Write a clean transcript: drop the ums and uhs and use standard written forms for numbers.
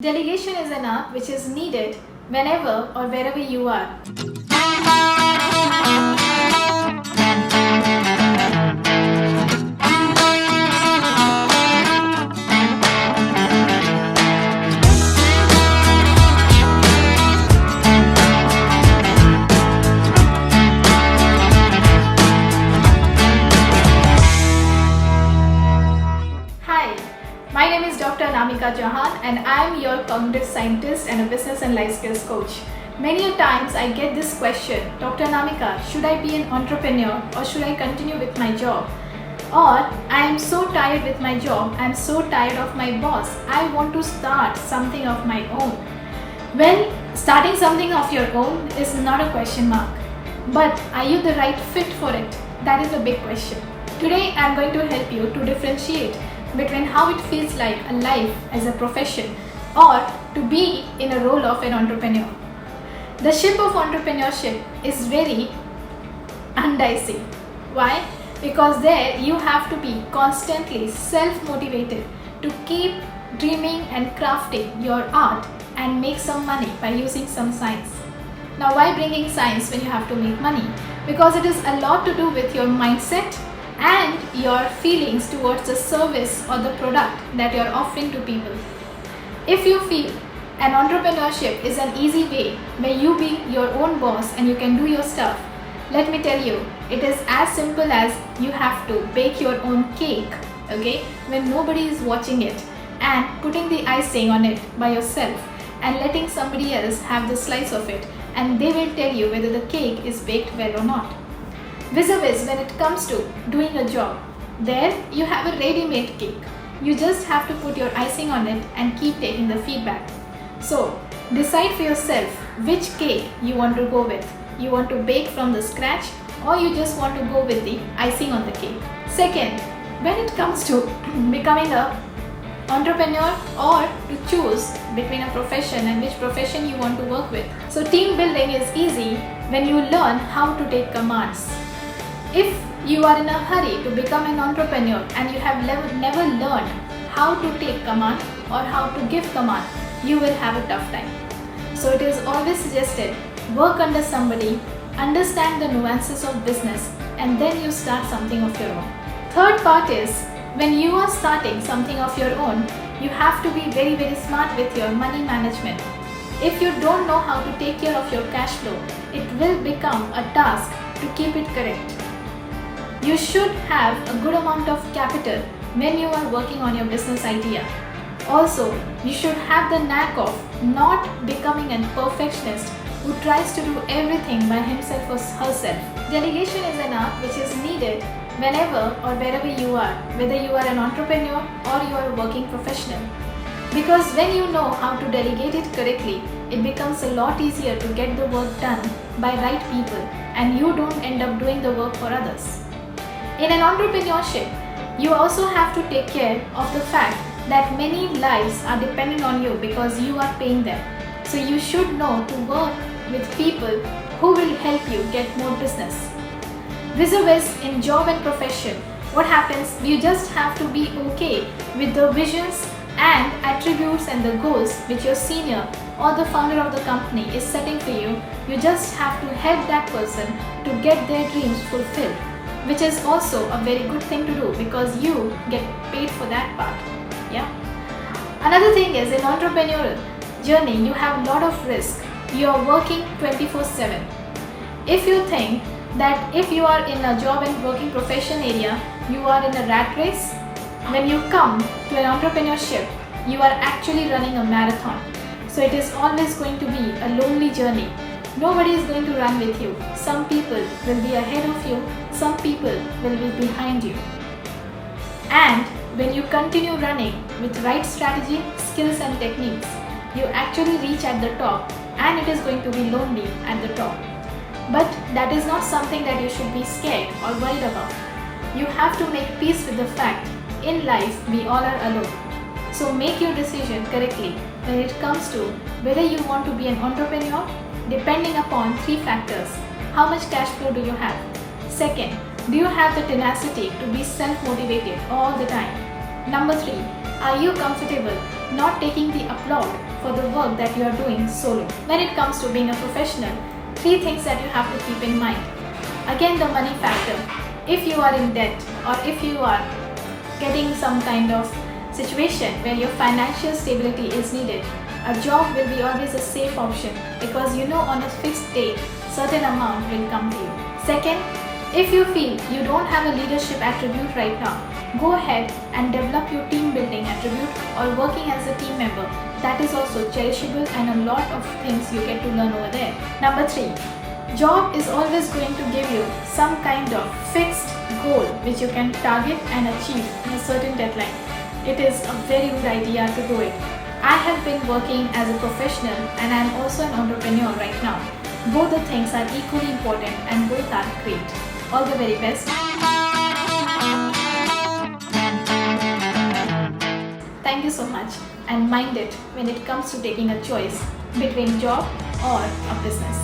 Delegation is an art which is needed whenever or wherever you are. Hi, my name is Dr. Anamika Jahan and I am your cognitive scientist and a business and life skills coach. Many times I get this question, Dr. Anamika, should I be an entrepreneur or should I continue with my job? Or I am so tired with my job, I am so tired of my boss, I want to start something of my own. Well, starting something of your own is not a question mark. But are you the right fit for it? That is the big question. Today I am going to help you to differentiate between how it feels like a life as a profession or to be in a role of an entrepreneur. The ship of entrepreneurship is very undicey. Why? Because there you have to be constantly self-motivated to keep dreaming and crafting your art and make some money by using some science. Now, why bringing science when you have to make money? Because it is a lot to do with your mindset and your feelings towards the service or the product that you are offering to people. If you feel an entrepreneurship is an easy way where you be your own boss and you can do your stuff, let me tell you, it is as simple as you have to bake your own cake, okay, when nobody is watching it, and putting the icing on it by yourself and letting somebody else have the slice of it, and they will tell you whether the cake is baked well or not. Vis-a-vis, when it comes to doing a job, there you have a ready-made cake. You just have to put your icing on it and keep taking the feedback. So, decide for yourself which cake you want to go with. You want to bake from the scratch or you just want to go with the icing on the cake. Second, when it comes to becoming an entrepreneur or to choose between a profession and which profession you want to work with. So, team building is easy when you learn how to take commands. If you are in a hurry to become an entrepreneur and you have never learned how to take command or how to give command, you will have a tough time. So it is always suggested, work under somebody, understand the nuances of business, and then you start something of your own. Third part is, when you are starting something of your own, you have to be very, very smart with your money management. If you don't know how to take care of your cash flow, it will become a task to keep it correct. You should have a good amount of capital when you are working on your business idea. Also, you should have the knack of not becoming a perfectionist who tries to do everything by himself or herself. Delegation is an art which is needed whenever or wherever you are, whether you are an entrepreneur or you are a working professional. Because when you know how to delegate it correctly, it becomes a lot easier to get the work done by right people and you don't end up doing the work for others. In an entrepreneurship, you also have to take care of the fact that many lives are dependent on you because you are paying them. So you should know to work with people who will help you get more business. Vis-a-vis in job and profession, what happens? You just have to be okay with the visions and attributes and the goals which your senior or the founder of the company is setting for you. You just have to help that person to get their dreams fulfilled, which is also a very good thing to do because you get paid for that part. Yeah. Another thing is, in entrepreneurial journey, you have a lot of risk. You are working 24/7. If you think that if you are in a job and working profession area, you are in a rat race, when you come to an entrepreneurship, you are actually running a marathon. So it is always going to be a lonely journey. Nobody is going to run with you. Some people will be ahead of you, some people will be behind you. And when you continue running with right strategy, skills and techniques, you actually reach at the top and it is going to be lonely at the top. But that is not something that you should be scared or worried about. You have to make peace with the fact in life we all are alone. So make your decision correctly when it comes to whether you want to be an entrepreneur, depending upon three factors. How much cash flow do you have? Second, do you have the tenacity to be self-motivated all the time? Number 3, are you comfortable not taking the applaud for the work that you are doing solo. When it comes to being a professional, 3 things that you have to keep in mind. Again, the money factor. If you are in debt or if you are getting some kind of situation where your financial stability is needed, a job will be always a safe option because you know on a fixed date, certain amount will come to you. Second, if you feel you don't have a leadership attribute right now, go ahead and develop your team building attribute or working as a team member. That is also cherishable and a lot of things you get to learn over there. Number 3, job is always going to give you some kind of fixed goal which you can target and achieve in a certain deadline. It is a very good idea to do it. I have been working as a professional and I am also an entrepreneur right now. Both the things are equally important and both are great. All the very best. Thank you so much, and mind it when it comes to taking a choice between job or a business.